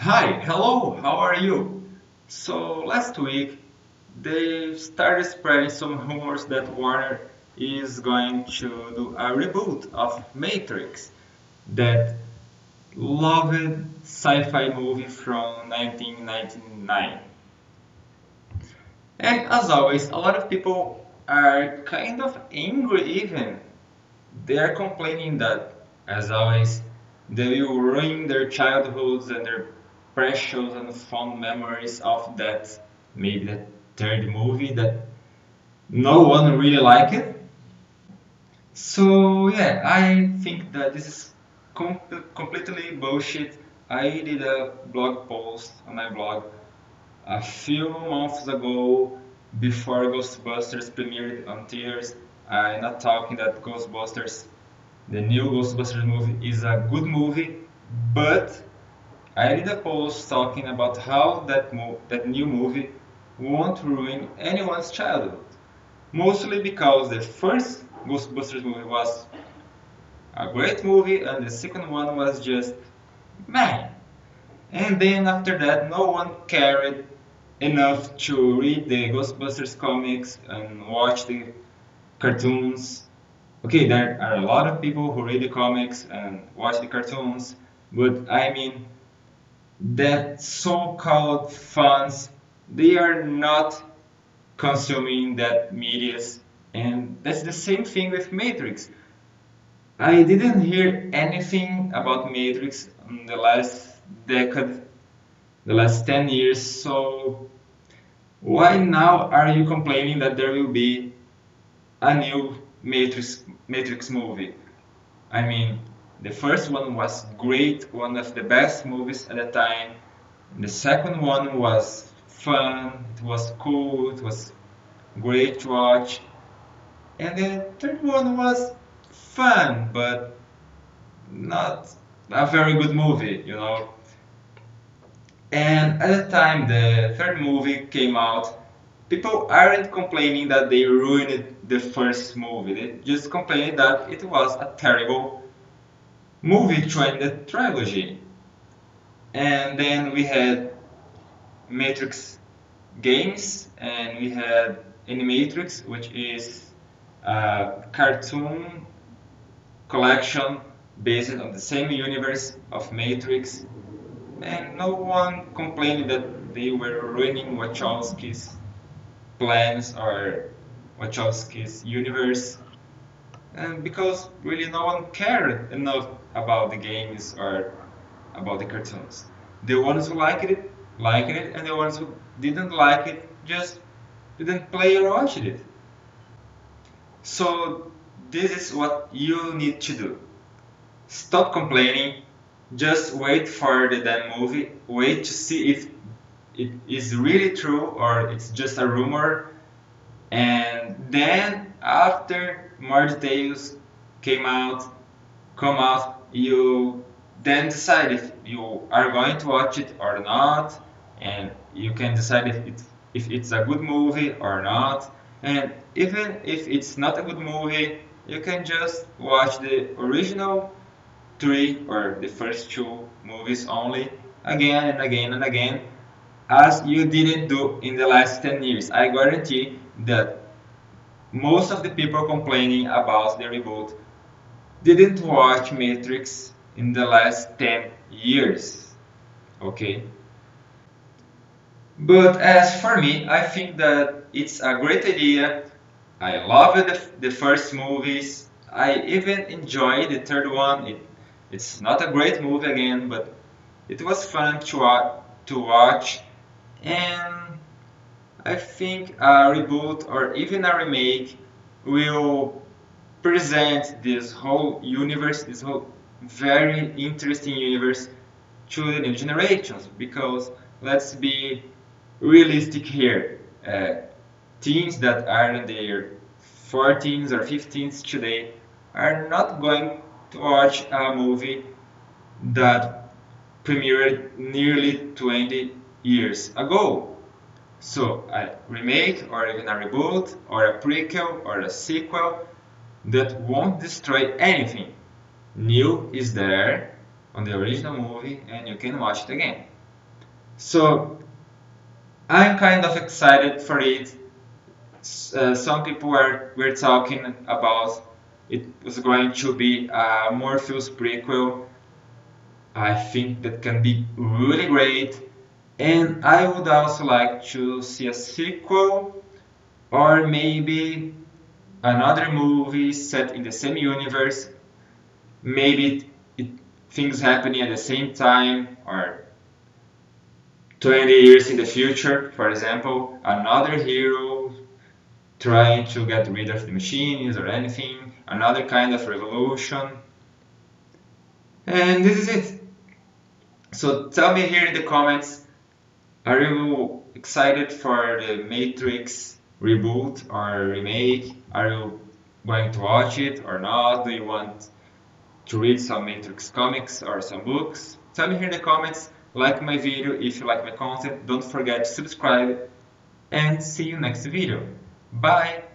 Hi, hello, how are you? So last week they started spreading some rumors that Warner is going to do a reboot of Matrix, that loved sci-fi movie from 1999. And as always, a lot of people are kind of angry even. They are complaining that, as always, they will ruin their childhoods and their precious and fond memories of that, maybe that third movie that no one really liked. So yeah, I think that this is completely bullshit. I did a blog post on my blog a few months ago, before Ghostbusters premiered on theaters. I'm not talking that Ghostbusters, the new Ghostbusters movie, is a good movie, but I did a post talking about how that new movie won't ruin anyone's childhood. Mostly because the first Ghostbusters movie was a great movie and the second one was just meh. And then after that, no one cared enough to read the Ghostbusters comics and watch the cartoons. Okay, there are a lot of people who read the comics and watch the cartoons, but I mean, that so-called fans, they are not consuming that medias, and that's the same thing with Matrix. I didn't hear anything about Matrix in the last decade, the last 10 years, so why now are you complaining that there will be a new Matrix movie? I mean, the first one was great, one of the best movies at the time. The second one was fun, it was cool, it was great to watch. And the third one was fun, but not a very good movie. And at the time the third movie came out, people aren't complaining that they ruined the first movie. They just complained that it was a terrible movie to end the trilogy. And then we had Matrix games, and we had Animatrix, which is a cartoon collection based on the same universe of Matrix. And no one complained that they were ruining Wachowski's plans or Wachowski's universe, and because really no one cared enough about the games or about the cartoons. The ones who liked it, and the ones who didn't like it just didn't play or watch it. So this is what you need to do. Stop complaining. Just wait for the damn movie. Wait to see if it is really true or it's just a rumor. And then after more details came out, come out, you then decide if you are going to watch it or not, and you can decide if it's a good movie or not. And even if it's not a good movie, you can just watch the original three or the first two movies only again and again and again, as you didn't do in the last 10 years. I guarantee that most of the people complaining about the reboot didn't watch Matrix in the last 10 years. Okay? But as for me, I think that it's a great idea. I loved the first movies. I even enjoyed the third one. It's not a great movie again, but it was fun to watch. And I think a reboot or even a remake will present this whole universe, this whole very interesting universe to the new generations. Because let's be realistic here. Teens that are in their 14s or 15s today are not going to watch a movie that premiered nearly 20 years ago. So a remake or even a reboot or a prequel or a sequel that won't destroy anything. New is there on the original movie and you can watch it again. So I'm kind of excited for it. Some people were talking about it was going to be a Morpheus prequel. I think that can be really great. And I would also like to see a sequel or maybe another movie set in the same universe. Maybe things happening at the same time or 20 years in the future, for example, another hero trying to get rid of the machines or anything, another kind of revolution. And this is it. So tell me here in the comments, are you excited for the Matrix reboot or remake? Are you going to watch it or not? Do you want to read some Matrix comics or some books? Tell me here in the comments, like my video if you like my content, don't forget to subscribe and see you next video. Bye!